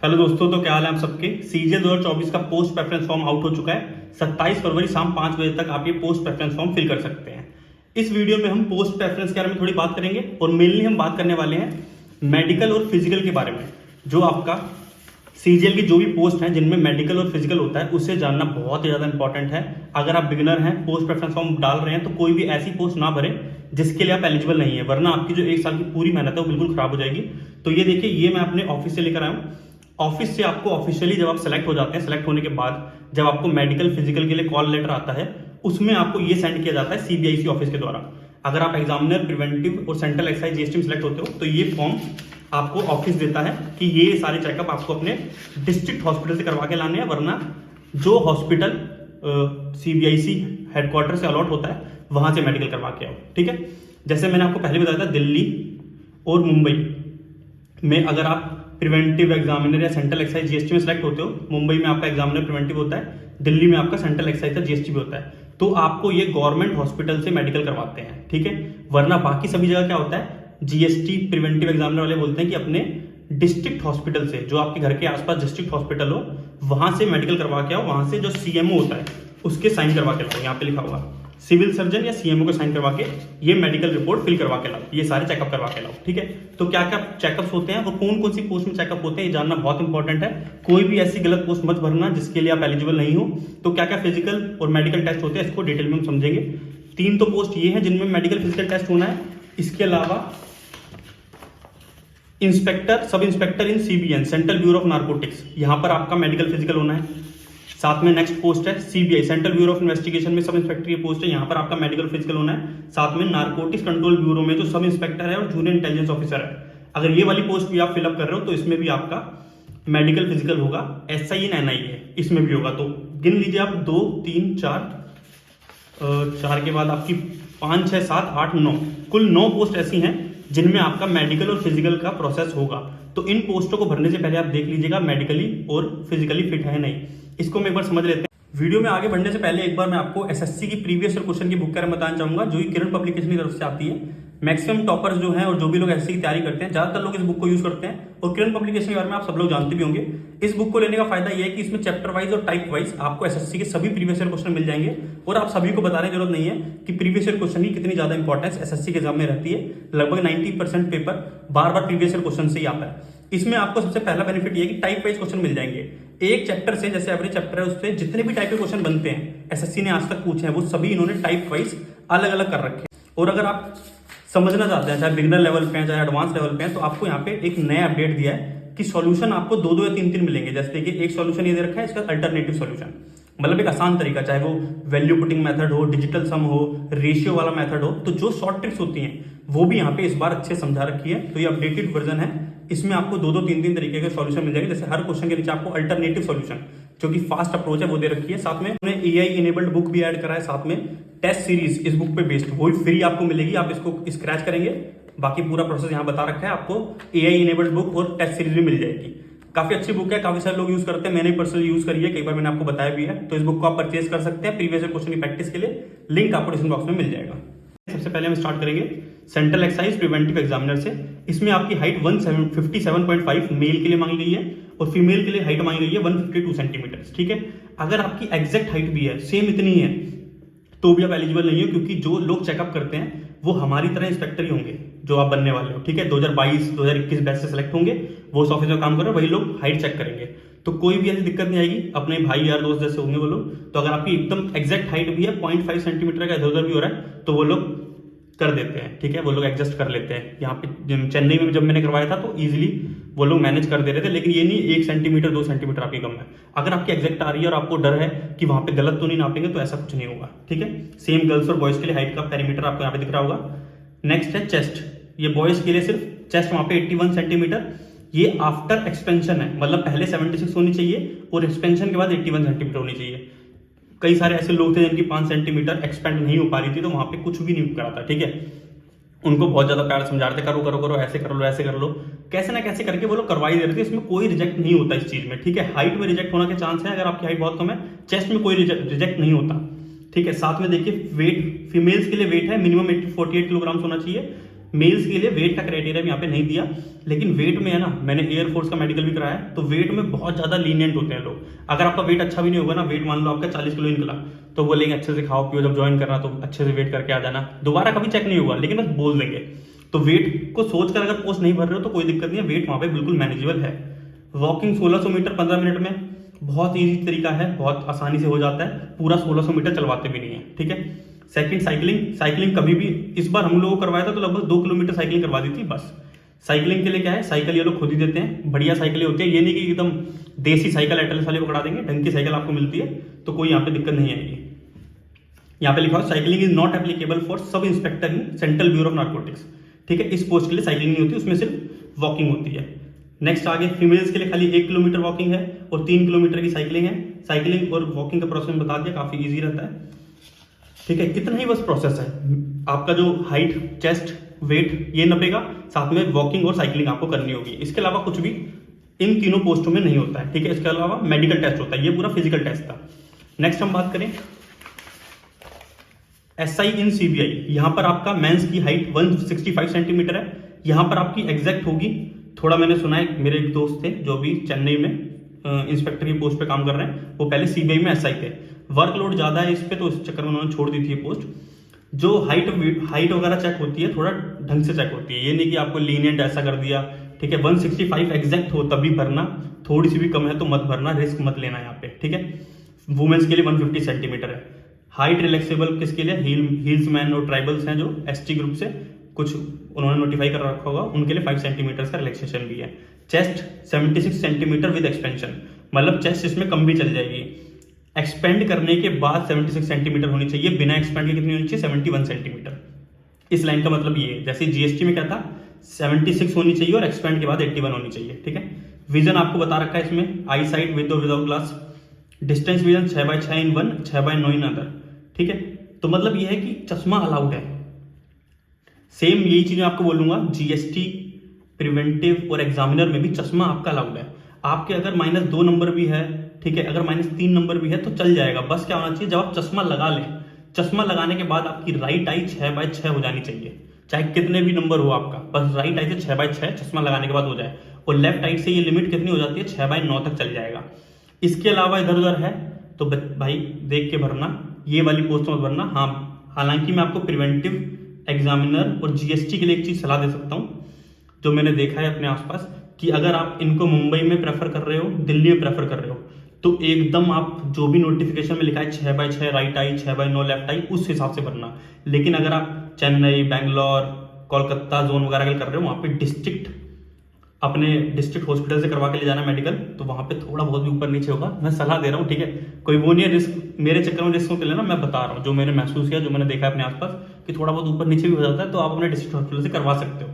Hello दोस्तों, तो क्या हाल है आप सबके। सीजीएल 2024 का पोस्ट प्रेफरेंस फॉर्म आउट हो चुका है। 27 फरवरी शाम 5 बजे तक आप ये पोस्ट प्रेफरेंस फॉर्म फिल कर सकते हैं। इस वीडियो में हम पोस्ट प्रेफरेंस के बारे में थोड़ी बात करेंगे और मेनली हम बात करने वाले हैं मेडिकल और फिजिकल के बारे में। जो आपका सीजीएल की जो भी पोस्ट है जिनमें मेडिकल और फिजिकल होता है उसे जानना बहुत ही ज़्यादा इंपॉर्टेंट है। अगर आप बिगिनर हैं, पोस्ट प्रेफरेंस फॉर्म डाल रहे हैं, तो कोई भी ऐसी पोस्ट ना भरें जिसके लिए आप एलिजिबल नहीं है, वरना आपकी जो 1 साल की पूरी मेहनत है वो बिल्कुल खराब हो जाएगी। तो ये देखिए, ये मैं अपने ऑफिस से लेकर आया हूँ। ऑफिस से आपको ऑफिशियली जब आप सेलेक्ट हो जाते हैं, सेलेक्ट होने के बाद जब आपको मेडिकल फिजिकल के लिए कॉल लेटर आता है, उसमें आपको ये सेंड किया जाता है सीबीआईसी ऑफिस के द्वारा। अगर आप एग्जामिनर, प्रिवेंटिव और सेंट्रल एक्साइज जीएसटी में सेलेक्ट होते हो तो ये फॉर्म आपको ऑफिस देता है कि ये सारे चेकअप आपको अपने डिस्ट्रिक्ट हॉस्पिटल से करवा के लाने हैं, वरना जो हॉस्पिटल सीबीआईसी हेडक्वार्टर से अलॉट होता है वहां से मेडिकल करवा के आओ। ठीक है, जैसे मैंने आपको पहले बताया था, दिल्ली और मुंबई में अगर आप प्रिवेंटिव एग्जामिनर या सेंट्रल एक्साइज जीएसटी में सेलेक्ट होते हो, मुंबई में आपका एग्जामिनर प्रिवेंटिव होता है, दिल्ली में आपका सेंट्रल एक्साइज का जीएसटी भी होता है, तो आपको ये गवर्नमेंट हॉस्पिटल से मेडिकल करवाते हैं। ठीक है, वरना बाकी सभी जगह क्या होता है, जीएसटी प्रिवेंटिव एग्जामिनर वाले बोलते हैं कि अपने डिस्ट्रिक्ट हॉस्पिटल से, जो आपके घर के आसपास डिस्ट्रिक्ट हॉस्पिटल हो, वहां से मेडिकल करवा के आओ। वहां से जो सीएमओ होता है उसके साइन करवा के लाओ। यहाँ पे लिखा हुआ सिविल सर्जन या सीएमओ को साइन करवा के ये मेडिकल रिपोर्ट फिल करवा के लाओ, ये सारे चेकअप करवा के लाओ। ठीक है, तो क्या क्या चेकअप्स होते हैं और कौन कौन सी पोस्ट में चेकअप होते हैं, ये जानना बहुत इंपॉर्टेंट है। कोई भी ऐसी गलत पोस्ट मत भरना जिसके लिए आप एलिजिबल नहीं हो। तो क्या क्या फिजिकल और मेडिकल टेस्ट होते हैं, इसको डिटेल में हम समझेंगे। 3 तो पोस्ट ये है जिनमें मेडिकल फिजिकल टेस्ट होना है। इसके अलावा inspector, sub inspector in CBN, central bureau of narcotics, यहां पर आपका मेडिकल फिजिकल होना है। साथ में नेक्स्ट पोस्ट है CBI, central bureau of investigation में सब इंस्पेक्टर की पोस्ट है, यहां पर आपका मेडिकल फिजिकल होना है। साथ में नार्कोटिक्स कंट्रोल ब्यूरो में जो सब इंस्पेक्टर है और जूनियर इंटेलिजेंस ऑफिसर है, अगर ये वाली पोस्ट भी आप फिलअप कर रहे हो तो इसमें भी आपका मेडिकल फिजिकल होगा। एसआई एंड एनआईए इसमें भी होगा। तो गिन लीजिए आप, 2 3 4 के बाद आपकी 5 6 7 8 9, कुल 9 पोस्ट ऐसी हैं जिनमें आपका मेडिकल और फिजिकल का प्रोसेस होगा। तो इन पोस्टों को भरने से पहले आप देख लीजिएगा मेडिकली और फिजिकली फिट है नहीं। इसको मैं एक बार समझ लेते हैं। वीडियो में आगे बढ़ने से पहले एक बार मैं आपको एसएससी की प्रीवियस ईयर क्वेश्चन की बुक के बारे में बताना चाहूंगा, जो कि किरण पब्लिकेशन की तरफ से आती है। मैक्सिमम टॉपर्स जो हैं और जो भी लोग एसएससी की तैयारी करते हैं, ज्यादातर लोग इस बुक को यूज करते हैं और किरण पब्लिकेशन के बारे में आप सब लोग जानते भी होंगे। इस बुक को लेने का फायदा यह है कि इसमें चैप्टर वाइज और टाइप वाइज आपको एसएससी के सभी प्रीवियस ईयर क्वेश्चन मिल जाएंगे और आप सभी को बताने की जरूरत नहीं है कि प्रीवियस ईयर क्वेश्चन की कितनी ज्यादा इंपॉर्टेंस एसएससी के एग्जाम में रहती है। लगभग 90% पेपर बार बार प्रीवियस ईयर क्वेश्चन से ही आता है। इसमें आपको सबसे पहला बेनिफिट ये है कि टाइप वाइज क्वेश्चन मिल जाएंगे। एक चैप्टर से, जैसे एवरेज चैप्टर है, उससे जितने भी टाइप के क्वेश्चन बनते हैं एसएससी ने आज तक पूछे हैं, वो सभी इन्होंने टाइप वाइज अलग अलग कर रखे हैं। और अगर आप समझना चाहते हैं, चाहे बिगिनर लेवल पे हैं चाहे एडवांस लेवल पे हैं, तो आपको यहाँ पे एक नया अपडेट दिया है कि सॉल्यूशन आपको 2 या 3 मिलेंगे। जैसे कि एक सॉल्यूशन ये दे रखा है, इसका अल्टरनेटिव सॉल्यूशन, मतलब एक आसान तरीका, चाहे वो वैल्यू पुटिंग मेथड हो, डिजिटल सम हो, रेशियो वाला मेथड हो, तो जो शॉर्ट ट्रिक्स होती हैं वो भी यहाँ पे इस बार अच्छे समझा रखी है। तो ये अपडेटेड वर्जन है, इसमें आपको 2 3 तरीके के सॉल्यूशन मिल जाएंगे। जैसे हर क्वेश्चन के नीचे आपको अल्टरनेटिव सॉल्यूशन, जो कि फास्ट अप्रोच है, वो दे रखी है। साथ में उन्होंने एआई इनेबल्ड बुक भी ऐड करा है। साथ में टेस्ट सीरीज इस बुक पे बेस्ड, वो फ्री आपको मिलेगी, आप इसको स्क्रैच करेंगे, बाकी पूरा प्रोसेस यहाँ बता रखा है। आपको एआई इनेबल्ड बुक और टेस्ट सीरीज भी मिल जाएगी। काफी अच्छी बुक है, काफी सारे लोग यूज करते हैं, मैंने पर्सनली यूज करी है, कई बार मैंने आपको बताया भी है। तो इस बुक को आप परचेज कर सकते हैं प्रीवियस क्वेश्चन की प्रैक्टिस के लिए। लिंक आपको डिस्क्रिप्शन बॉक्स में मिल जाएगा। सबसे पहले हम स्टार्ट करेंगे सेंट्रल एक्साइज प्रिवेंटिव एग्जामिनर से। इसमें आपकी हाइट 157.5 मेल के लिए मांगी गई है और फीमेल के लिए हाइट मांगी गई है 152 सेंटीमीटर। ठीक है, अगर आपकी एग्जैक्ट हाइट भी है, सेम इतनी है, तो भी आप एलिजिबल नहीं हो, क्योंकि जो लोग चेकअप करते हैं वो हमारी तरह इंस्पेक्टर ही होंगे जो आप बनने वाले हो। ठीक है, 2022-2021 बैच से सेलेक्ट होंगे, वो उस ऑफिस में काम कर रहे हो, वही लोग हाइट चेक करेंगे। तो कोई भी ऐसी दिक्कत नहीं आएगी, अपने भाई यार दोस्त जैसे होंगे वो लोग। तो अगर आपकी एकदम एग्जैक्ट हाइट भी है, 0.5 सेंटीमीटर का इधर उधर भी हो रहा है, तो वो लोग कर देते हैं। ठीक है, वो लोग एडजस्ट कर लेते हैं। यहाँ पे चेन्नई में जब मैंने करवाया था तो इजीली वो लोग मैनेज कर दे रहे थे, लेकिन ये नहीं 1 सेंटीमीटर 2 सेंटीमीटर आपकी कम है। अगर आपकी एग्जैक्ट आ रही है और आपको डर है कि वहां पे गलत तो नहीं नापेंगे, तो ऐसा कुछ नहीं होगा। ठीक है, सेम गर्ल्स और बॉयज के लिए हाइट का पेरीमीटर आपको यहाँ पे दिख रहा होगा। नेक्स्ट है चेस्ट, ये बॉयज के लिए सिर्फ चेस्ट वहां पे 81 सेंटीमीटर, ये आफ्टर एक्सपेंशन है, मतलब पहले 76 होनी चाहिए और एक्सपेंशन के बाद 81 सेंटीमीटर होनी चाहिए। कई सारे ऐसे लोग थे जिनकी 5 सेंटीमीटर एक्सपेंड नहीं हो पा रही थी, तो वहां पे कुछ भी नहीं करा था। ठीक है, उनको बहुत ज्यादा प्यार समझा रहे थे, करो करो करो, ऐसे कर लो ऐसे कर लो, कैसे ना कैसे करके वो लोग करवाई दे रहे थे। इसमें कोई रिजेक्ट नहीं होता इस चीज में। ठीक है, हाइट में रिजेक्ट होने के चांस है अगर आपकी हाइट बहुत कम है, चेस्ट में कोई रिजेक्ट नहीं होता। ठीक है, साथ में देखिए वेट, फीमेल्स के लिए वेट है मिनिमम 48 किलोग्राम होना चाहिए, मेल्स के लिए वेट का क्राइटेरिया यहाँ पे नहीं दिया, लेकिन वेट में है ना, मैंने एयरफोर्स का मेडिकल भी कराया है, तो वेट में बहुत ज़्यादा लीनियंट होते हैं लोग। अगर आपका वेट अच्छा भी नहीं होगा ना, वेट मान लो आपका 40 किलो निकला, तो बोलेंगे अच्छे से खाओ पियो, जब ज्वाइन करना तो अच्छे से वेट करके आ जाना, दोबारा कभी चेक नहीं होगा, लेकिन बस बोल देंगे। तो वेट को सोचकर अगर पोस्ट नहीं भर रहे हो तो कोई दिक्कत नहीं है, वेट वहाँ पे बिल्कुल मैनेजेबल है। वॉकिंग 1600 मीटर 15 मिनट में, बहुत ईजी तरीका है, बहुत आसानी से हो जाता है, पूरा 1600 मीटर चलवाते भी नहीं है, ठीक है। सेकंड साइकिलिंग कभी भी, इस बार हम लोगों को करवाया था तो लगभग 2 किलोमीटर साइकिलिंग करवा दी थी बस। साइकिलिंग के लिए क्या है, साइकिल ये लोग खुद ही देते हैं, बढ़िया साइकिलें होती है, ये नहीं कि एकदम देसी साइकिल एटलस वाले पकड़ा देंगे, ढंग की साइकिल आपको मिलती है, तो कोई यहाँ पे दिक्कत नहीं आएगी। यहाँ पे लिखा हो cycling is not applicable for sub inspector in central bureau of narcotics, ठीक है। इस पोस्ट के लिए साइकिलिंग नहीं होती, उसमें सिर्फ वॉकिंग होती है। नेक्स्ट आगे फीमेल्स के लिए खाली 1 किलोमीटर वॉकिंग है और 3 किलोमीटर की साइकिलिंग है। साइकिलिंग और वॉकिंग का प्रोसेस बता दिया, काफी इजी रहता है, ठीक है। इतना ही बस प्रोसेस है। आपका जो हाइट, चेस्ट, वेट ये नपेगा, साथ में वॉकिंग और साइकिलिंग आपको करनी होगी। इसके अलावा कुछ भी इन तीनों पोस्टों में नहीं होता है, ठीक है। इसके अलावा मेडिकल टेस्ट होता है, ये पूरा फिजिकल टेस्ट था। नेक्स्ट हम बात करें SI इन CBI, यहां पर आपका मेंस की हाइट 165 सेंटीमीटर है, यहां पर आपकी एग्जैक्ट होगी। थोड़ा मैंने सुना है, मेरे एक दोस्त थे जो भी चेन्नई में इंस्पेक्टर की पोस्ट पे काम कर रहे हैं, वो पहले CBI में SI थे, वर्कलोड ज्यादा है इस पे, तो इस चक्कर में उन्होंने छोड़ दी थी ये पोस्ट। जो हाइट वगैरह चेक होती है, थोड़ा ढंग से चेक होती है, ये नहीं कि आपको लीनियंट ऐसा कर दिया, ठीक है। 165 एग्जैक्ट हो तभी भरना, थोड़ी सी भी कम है तो मत भरना, रिस्क मत लेना यहाँ पे, ठीक है। वुमेन्स के लिए 150 सेंटीमीटर है। हाइट रिलैक्सेबल किसके लिए, हील्स मैन और ट्राइबल्स हैं जो ST ग्रुप से कुछ उन्होंने नोटिफाई कर रखा होगा, उनके लिए 5 सेंटीमीटर का रिलैक्सेशन भी है। चेस्ट 76 सेंटीमीटर विद एक्सपेंशन, मतलब चेस्ट इसमें कम भी चल जाएगी। एक्सपेंड करने के बाद 76 सेंटीमीटर होनी चाहिए, बिना एक्सपेंड के कितनी होनी चाहिए, 71 सेंटीमीटर। इस लाइन का मतलब ये है, जैसे GST में क्या था, 76 होनी चाहिए और एक्सपेंड के बाद 81 होनी चाहिए, ठीक है। विजन आपको बता रखा है इसमें, आई साइट विद और without glass. Distance vision 6x6 in 1, 6x9 in other, ठीक है। तो मतलब ये है कि चश्मा अलाउड है। सेम यही चीज आपको बोलूंगा, GST, प्रिवेंटिव और एग्जामिनर में भी चश्मा आपका अलाउड है। आपके अगर -2 नंबर भी है, ठीक है, अगर -3 नंबर भी है तो चल जाएगा। बस क्या होना चाहिए, जब आप चश्मा लगा लें, चश्मा लगाने के बाद आपकी राइट आई 6x6 हो जानी चाहिए, चाहे कितने भी नंबर हो आपका, बस राइट आई से 6x6 चश्मा लगाने के बाद हो जाए। और लेफ्ट आई से ये लिमिट कितनी हो जाती है, 6x9 तक चल जाएगा। इसके अलावा इधर उधर है तो भाई देख के भरना, ये वाली पोस्ट मत भरना। हाँ, हालांकि मैं आपको प्रिवेंटिव, एग्जामिनर और GST के लिए एक चीज सलाह दे सकता हूँ, जो मैंने देखा है अपने आसपास, कि अगर आप इनको मुंबई में प्रेफर कर रहे हो, दिल्ली में प्रेफर कर रहे हो, तो एकदम आप जो भी नोटिफिकेशन में लिखा है 6x6 right I, 6x9 left आई, उस हिसाब से भरना। लेकिन अगर आप चेन्नई, बैंगलोर, कोलकाता जोन वगैरह कर रहे हो, वहाँ पे अपने डिस्ट्रिक्ट हॉस्पिटल से करवा के ले जाना मेडिकल, तो वहाँ पे थोड़ा बहुत भी ऊपर नीचे होगा। मैं सलाह दे रहा हूँ, ठीक है, कोई वो नहीं है रिस्क, मेरे चक्कर में रिस्क मत लेना, मैं बता रहा हूँ जो मैंने महसूस किया, जो मैंने देखा है अपने आसपास, कि थोड़ा बहुत ऊपर नीचे भी हो जाता है, तो आप अपने डिस्ट्रिक्ट हॉस्पिटल से करवा सकते हो,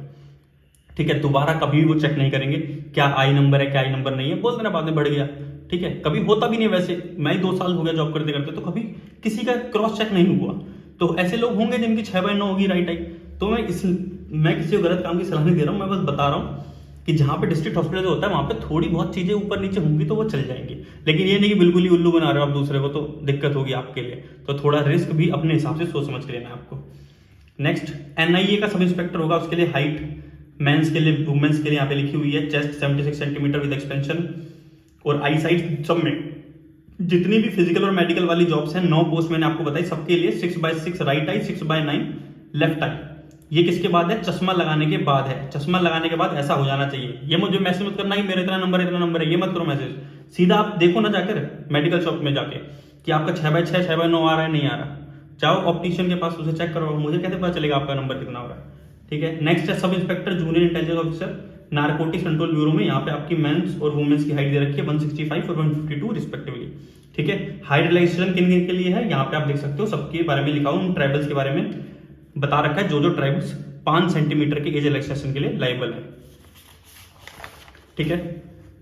ठीक है। दोबारा कभी भी वो चेक नहीं करेंगे क्या आई नंबर है, क्या आई नंबर नहीं है, बोल देना बाद में बढ़ गया, ठीक है। कभी होता भी नहीं, वैसे मैं ही 2 साल हो गया जॉब करते करते, तो कभी किसी का क्रॉस चेक नहीं हुआ। तो ऐसे लोग होंगे जिनकी 6x9 होगी राइट आई। तो मैं किसी को गलत काम की सलाह नहीं दे रहा हूँ, मैं बस बता रहा हूँ कि जहाँ पे डिस्ट्रिक्ट हॉस्पिटल होता है वहाँ पे थोड़ी बहुत चीजें ऊपर नीचे होंगी तो वो चल जाएंगी, लेकिन ये नहीं कि बिल्कुल ही उल्लू बना रहे हो आप दूसरे को, तो दिक्कत होगी आपके लिए। तो थोड़ा रिस्क भी अपने हिसाब से सोच समझ के लेना है आपको। नेक्स्ट NIA का सब इंस्पेक्टर होगा, उसके लिए हाइट मेंस के लिए, वुमेन्स के लिए यहाँ पे लिखी हुई है, चेस्ट 76 सेंटीमीटर विद एक्सपेंशन, और आई साइट सब में जितनी भी फिजिकल और मेडिकल वाली जॉब्स हैं, 9 पोस्ट मैंने आपको बताई, सबके लिए 6x6 right I, 6x9 left आई। ये किसके बाद है, चश्मा लगाने के बाद है। चश्मा लगाने के बाद ऐसा हो जाना चाहिए। ये मुझे मैसेज मत करना कि मेरा इतना नंबर है, ये मत करो मैसेज, सीधा आप देखो ना जाकर मेडिकल शॉप में जाके कि आपका 6x6 6x9 आ रहा है नहीं आ रहा, जाओ ऑप्टिशियन के पास, उसे चेक करो, मुझे कैसे पता चलेगा आपका नंबर कितना हो रहा है, ठीक है। नेक्स्ट है sub inspector junior intelligence officer narcotics control bureau में। यहाँ पे आपकी मेंस और वुमेन्स की हाइट दे रखी है 165 और 152 रिस्पेक्टिवली, ठीक है। हाइट रिलैक्सेशन किन किन के लिए है यहाँ पे आप देख सकते हो, सबके बारे में लिखा हूँ, ट्राइबल्स के बारे में बता रखा है, जो ट्राइब्स 5 सेंटीमीटर के एज रिलैक्सेशन के लिए लाइबल है, ठीक है।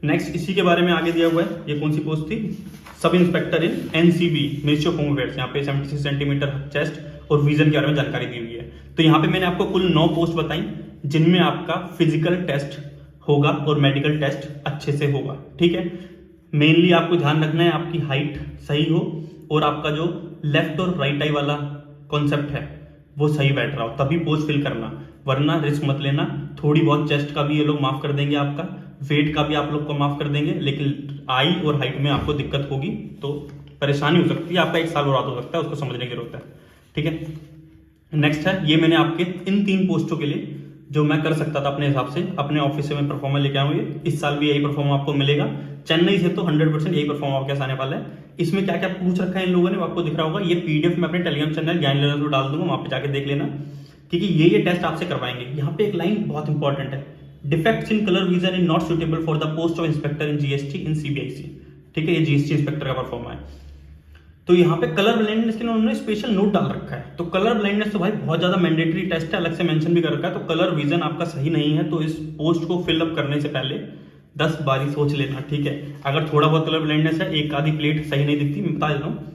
नेक्स्ट इसी के बारे में आगे दिया हुआ है, ये कौन सी पोस्ट थी, sub inspector in NCB ministry of home affairs. यहाँ पे 76 सेंटीमीटर चेस्ट और विजन के बारे में जानकारी दी हुई है। तो यहाँ पे मैंने आपको कुल 9 पोस्ट बताई, जिनमें आपका फिजिकल टेस्ट होगा और मेडिकल टेस्ट अच्छे से होगा, ठीक है। मेनली आपको ध्यान रखना है आपकी हाइट सही हो और आपका जो लेफ्ट और राइट आई वाला कॉन्सेप्ट है वो सही बैठ रहा हो, तभी पोस्ट फिल करना। वरना रिस्क मत लेना। थोड़ी बहुत चेस्ट का भी ये लोग माफ कर देंगे, आपका वेट का भी आप लोग को माफ कर देंगे, लेकिन आई और हाइट में आपको दिक्कत होगी तो परेशानी हो सकती है, आपका 1 साल और हो सकता है, उसको समझने की जरूरत है। ठीक है, नेक्स्ट है, ये मैंने आपके इन 3 पोस्टों के लिए जो मैं कर सकता था अपने हिसाब से, अपने ऑफिस से मैं परफॉर्मा लेके आऊँ। इस साल भी यही परफॉर्मा आपको मिलेगा, चेन्नई से तो 100% यही परफॉर्मा आपके साथ आने वाला है। इसमें क्या क्या पूछ रखा है इन लोगों ने, आपको दिख रहा होगा। ये पीडीएफ मैं अपने टेलीग्राम चैनल ज्ञान लर्नर्स में डाल दूंगा, वहां पे जाके देख लेना, क्योंकि ये टेस्ट आपसे करवाएंगे। यहाँ पे एक लाइन बहुत इंपॉर्टेंट है, defects in colour vision is not suitable for the post of inspector in GST in CBIC. ठीक है, ये जीएसटी इंस्पेक्टर का परफॉर्मा है। तो यहाँ पे कलर ब्लाइंडनेस के लिए उन्होंने स्पेशल नोट डाल रखा है। तो कलर ब्लाइंडनेस तो भाई बहुत ज्यादा मैंडेटरी टेस्ट है, अलग से मेंशन भी कर रखा है। तो कलर विजन आपका सही नहीं है तो इस पोस्ट को फिलअप करने से पहले 10 बारी सोच लेना। ठीक है, अगर थोड़ा बहुत कलर ब्लाइंडनेस है, एक आधी प्लेट सही नहीं दिखती, मैं बता देता हूँ,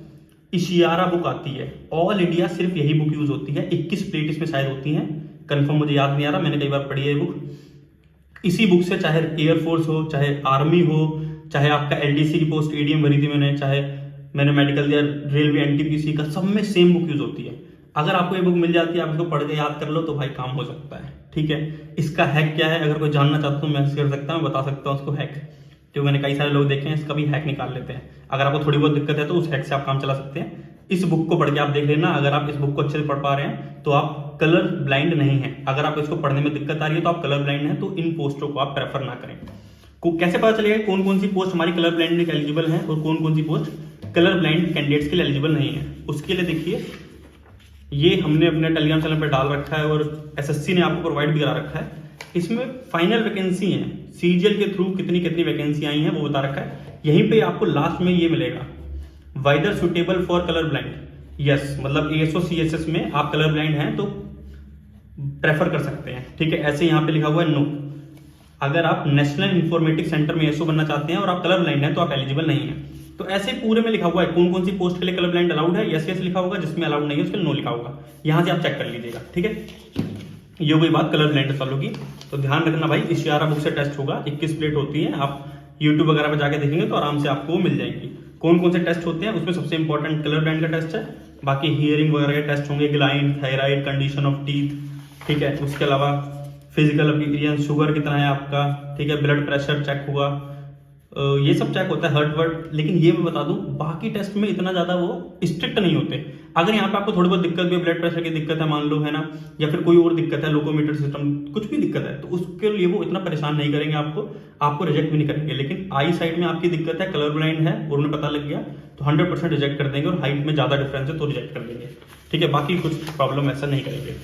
इशियारा बुक आती है, ऑल इंडिया सिर्फ यही बुक यूज होती है, 21 प्लेट इसमें शायद होती है, कंफर्म मुझे याद नहीं आ रहा, मैंने कई बार पढ़ी है बुक। इसी बुक से चाहे एयरफोर्स हो, चाहे आर्मी हो, चाहे आपका एलडीसी की पोस्ट एडीएम भरी थी मैंने मेडिकल दिया, रेलवे एनटीपीसी का, सब में सेम बुक यूज होती है। अगर आपको ये बुक मिल जाती है, आप इसको पढ़ के याद कर लो तो भाई काम हो सकता है। ठीक है, इसका हैक क्या है, अगर कोई जानना चाहता तो मैं कर सकता हूँ, बता सकता हूँ उसको हैक, जो मैंने कई सारे लोग देखे हैं इसका भी हैक निकाल लेते हैं। अगर आपको थोड़ी बहुत दिक्कत है तो उस हैक से आप काम चला सकते हैं। इस बुक को पढ़ के आप देख लेना, अगर आप इस बुक को अच्छे से पढ़ पा रहे हैं तो आप कलर ब्लाइंड नहीं है। अगर आप इसको पढ़ने में दिक्कत आ रही है तो आप कलर ब्लाइंड है, तो इन पोस्टों को आप प्रेफर ना करें। कैसे पता चलेगा कौन कौन सी पोस्ट हमारी कलर ब्लाइंड के एलिजिबल है और कौन कौन सी पोस्ट कलर ब्लाइंड कैंडिडेट्स के लिए एलिजिबल नहीं है? उसके लिए देखिए, ये हमने अपने टेलीग्राम चैनल पर डाल रखा है और एसएससी ने आपको प्रोवाइड भी करा रखा है। इसमें फाइनल वैकेंसी है, सीजीएल के थ्रू कितनी कितनी वैकेंसी आई हैं वो बता रखा है। यहीं पे आपको लास्ट में ये मिलेगा, whether suitable for colour blind, yes, मतलब एएसओ सीएसएस में आप कलर ब्लाइंड हैं तो प्रेफर कर सकते हैं। ठीक है, ऐसे यहाँ पे लिखा हुआ है नो। अगर आप नेशनल इंफॉर्मेटिक्स सेंटर में एएसओ बनना चाहते हैं और आप कलर ब्लाइंड हैं तो आप एलिजिबल नहीं है। तो ऐसे पूरे में लिखा हुआ है कौन कौन सी पोस्ट के लिए कलर ब्लाइंड अलाउड है, यस यस लिखा होगा, जिसमें अलाउड नहीं है उसके लिए नो लिखा होगा। यहां से आप चेक कर लीजिएगा। ठीक है, ये कोई बात कलर ब्लाइंड वालों की, तो ध्यान रखना भाई, इशियारा बुक से टेस्ट होगा, 21 प्लेट होती है, आप यूट्यूब वगैरह पे जाके देखेंगे तो आराम से आपको मिल जाएंगी। कौन कौन से टेस्ट होते हैं उसमें सबसे इंपॉर्टेंट कलर ब्लाइंड का टेस्ट है, बाकी हियरिंग वगैरह के टेस्ट होंगे, ग्लाइंड, थायराइड, कंडीशन ऑफ टीथ। ठीक है, उसके अलावा फिजिकल अपीयरेंस, शुगर कितना है आपका, ठीक है, ब्लड प्रेशर चेक होगा, ये सब चेक होता है, हर्ट वर्ट। लेकिन ये मैं बता दूं, बाकी टेस्ट में इतना ज्यादा वो स्ट्रिक्ट नहीं होते। अगर यहाँ पे आपको थोड़ी बहुत दिक्कत भी, ब्लड प्रेशर की दिक्कत है मान लो, है ना, या फिर कोई और दिक्कत है, लोकोमीटर सिस्टम कुछ भी दिक्कत है, तो उसके लिए वो इतना परेशान नहीं करेंगे आपको रिजेक्ट भी नहीं करेंगे। लेकिन आई साइड में आपकी दिक्कत है, कलर ब्लाइंड है और उन्हें पता लग गया तो 100% रिजेक्ट कर देंगे, और हाइट में ज्यादा डिफरेंस है तो रिजेक्ट कर देंगे। ठीक है, बाकी कुछ प्रॉब्लम ऐसा नहीं करेंगे।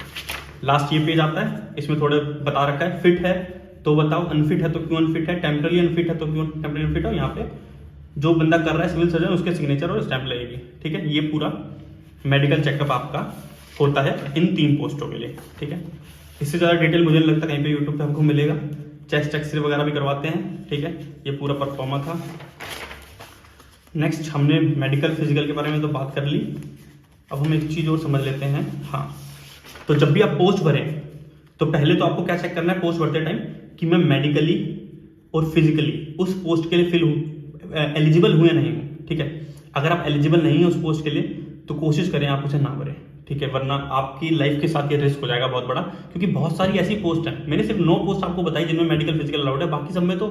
लास्ट ये पेज आता है, इसमें थोड़ा बता रखा है, फिट है तो बताओ, अनफिट है तो क्यों अनफिट है, टेम्पररी अनफिट है तो क्यों टेम्पररी अनफिट है। यहाँ पे जो बंदा कर रहा है सिविल सर्जन, उसके सिग्नेचर और स्टैंप लगेगी। ठीक है, ये पूरा मेडिकल चेकअप आपका होता है इन 3 पोस्टों के लिए। ठीक है, इससे ज़्यादा डिटेल मुझे नहीं लगता कहीं पे यूट्यूब पे हमको मिलेगा। चेस्ट एक्सरे वगैरह भी करवाते हैं। ठीक है, ये पूरा परफॉर्मा था। नेक्स्ट, हमने मेडिकल फिजिकल के बारे में तो बात कर ली, अब हम एक चीज़ और समझ लेते हैं। हाँ, तो जब भी आप पोस्ट भरें तो पहले तो आपको क्या चेक करना है पोस्ट भरते टाइम, कि मैं मेडिकली और फिजिकली उस पोस्ट के लिए एलिजिबल हूं या नहीं हूं। ठीक है, अगर आप एलिजिबल नहीं है उस पोस्ट के लिए तो कोशिश करें आप उसे ना भरें। ठीक है, वरना आपकी लाइफ के साथ ये रिस्क हो जाएगा बहुत बड़ा, क्योंकि बहुत सारी ऐसी पोस्ट है, मैंने सिर्फ 9 पोस्ट आपको बताई जिनमें मेडिकल फिजिकल अलाउड है, बाकी सब में तो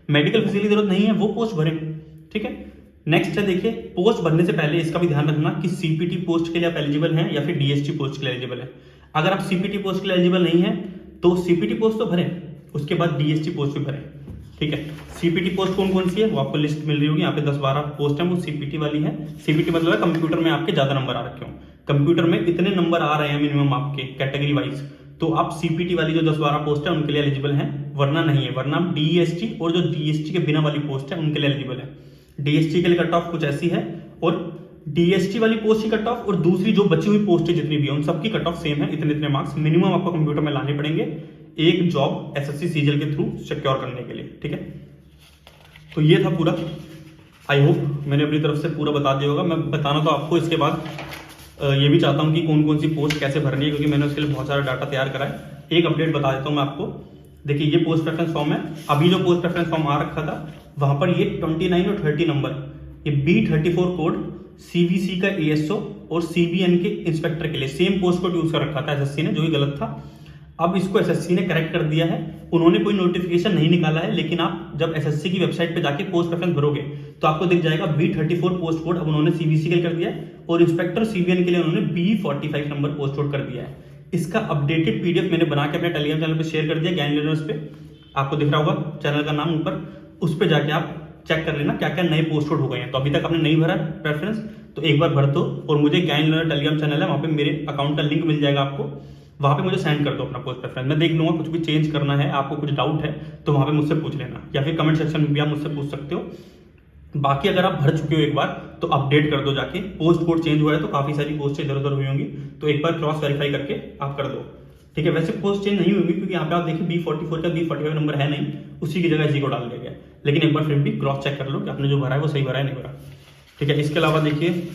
मेडिकल फिजिकल की जरूरत नहीं है, वो पोस्ट भरें। ठीक है, नेक्स्ट है, देखिए, पोस्ट भरने से पहले इसका भी ध्यान रखना कि सीपीटी पोस्ट के लिए आप एलिजिबल हैं या फिर डीएसटी पोस्ट के लिए एलिजिबल है। अगर आप सीपीटी पोस्ट के लिए एलिजिबल नहीं है तो सीपीटी पोस्ट तो भरें, उसके बाद डीएसटी पोस्ट भी भरें। ठीक है, सीपीटी पोस्ट कौन कौन सी है वो आपको लिस्ट मिल रही होगी, यहाँ पे 10-12 पोस्ट है, वो सीपीटी वाली है। सीपीटी मतलब है कंप्यूटर में आपके ज्यादा नंबर आ रखे हो, कंप्यूटर में इतने नंबर आ रहे हैं मिनिमम आपके कैटेगरी वाइज, तो आप सीपीटी वाली जो 10-12 पोस्ट है उनके लिए एलिजिबल हैं, वरना नहीं है। वरना डीएसटी और जो डीएसटी के बिना वाली पोस्ट है उनके लिए एलिजिबल है। डीएसटी के लिए कट ऑफ कुछ ऐसी है, और डीएसटी वाली पोस्ट की कट ऑफ और दूसरी जो बची हुई पोस्ट है जितनी भी है उन सबकी कट ऑफ सेम है, इतने इतने मार्क्स मिनिमम आपको कंप्यूटर में लाने पड़ेंगे एक जॉब एसएससी सीजीएल के थ्रू सिक्योर करने के लिए। ठीक है, तो ये था पूरा। आई होप मैंने अपनी तरफ से पूरा बता दिया होगा। मैं बताना तो आपको इसके बाद ये भी चाहता हूँ कि कौन कौन सी पोस्ट कैसे भरनी है, क्योंकि मैंने उसके लिए बहुत सारा डाटा तैयार करा है। एक अपडेट बता देता हूँ मैं आपको। देखिए, ये पोस्ट प्रेफरेंस फॉर्म है, अभी जो पोस्ट प्रेफरेंस फॉर्म आ रखा था वहां पर ये 29 और 30 नंबर, ये B34 कोड सीबीसी का एएसओ और सीबीएन के इंस्पेक्टर के लिए सेम पोस्ट कोड यूज कर रखा था एसएससी ने, जो ही गलत था। अब इसको एसएससी ने करेक्ट कर दिया है, उन्होंने कोई नोटिफिकेशन नहीं निकाला है, लेकिन आप जब एसएससी की वेबसाइट पे जाके पोस्ट प्रेफरेंस भरोगे तो आपको दिख जाएगा B34 पोस्ट कोड अब उन्होंने सीबीसी के लिए कर दिया है, और इंस्पेक्टर सीबीएन के लिए उन्होंने B45 नंबर पोस्ट कोड कर दिया है। इसका अपडेटेड पीडीएफ मैंने बना के अपने टेलीग्राम चैनल पे शेयर कर दिया, ज्ञान लर्नर्स पे, आपको दिख रहा होगा चैनल का नाम ऊपर, उस पे जाके आप चेक कर लेना क्या क्या नए पोस्ट कोड हो गए हैं। तो अभी तक आपने नहीं भरा प्रेफरेंस तो एक बार भर दो, और मुझे ज्ञान लर्नर टेलीग्राम चैनल है, वहाँ पे मेरे अकाउंट का लिंक मिल जाएगा आपको, वहाँ पे मुझे सेंड कर दो अपना पोस्ट प्रेफरेंस, मैं देख लूंगा। कुछ भी चेंज करना है, आपको कुछ डाउट है तो वहाँ पे मुझसे पूछ लेना, या फिर कमेंट सेक्शन में भी आप मुझसे पूछ सकते हो। बाकी अगर आप भर चुके हो एक बार तो अपडेट कर दो जाके, पोस्ट कोड चेंज हुआ है तो काफी सारी पोस्ट इधर उधर हुई होंगी, तो एक बार क्रॉस वेरीफाई करके आप कर दो, ठीक है। वैसे पोस्ट चेंज नहीं होगी क्योंकि यहाँ पे आप देखिए B44 का B45 नंबर है नहीं, उसी की जगह इसी को डाल दिया गया, लेकिन एक बार फिर भी क्रॉस चेक कर लो कि आपने जो भरा है वो सही भरा है नहीं भरा, ठीक है। इसके अलावा देखिए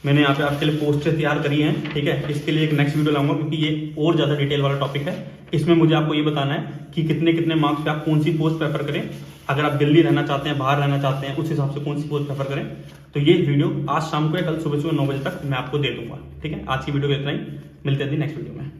मैंने यहाँ पे आपके लिए पोस्टें तैयार करी हैं, ठीक है। इसके लिए एक नेक्स्ट वीडियो लाऊंगा क्योंकि ये और ज़्यादा डिटेल वाला टॉपिक है। इसमें मुझे आपको ये बताना है कि कितने कितने मार्क्स पे आप कौन सी पोस्ट प्रेफर करें, अगर आप दिल्ली रहना चाहते हैं, बाहर रहना चाहते हैं, उस हिसाब से कौन सी पोस्ट प्रेफर करें। तो ये वीडियो आज शाम को या कल सुबह 9 बजे तक मैं आपको दे दूंगा, ठीक है। आज की वीडियो को इतना ही, मिलते हैं नेक्स्ट वीडियो में।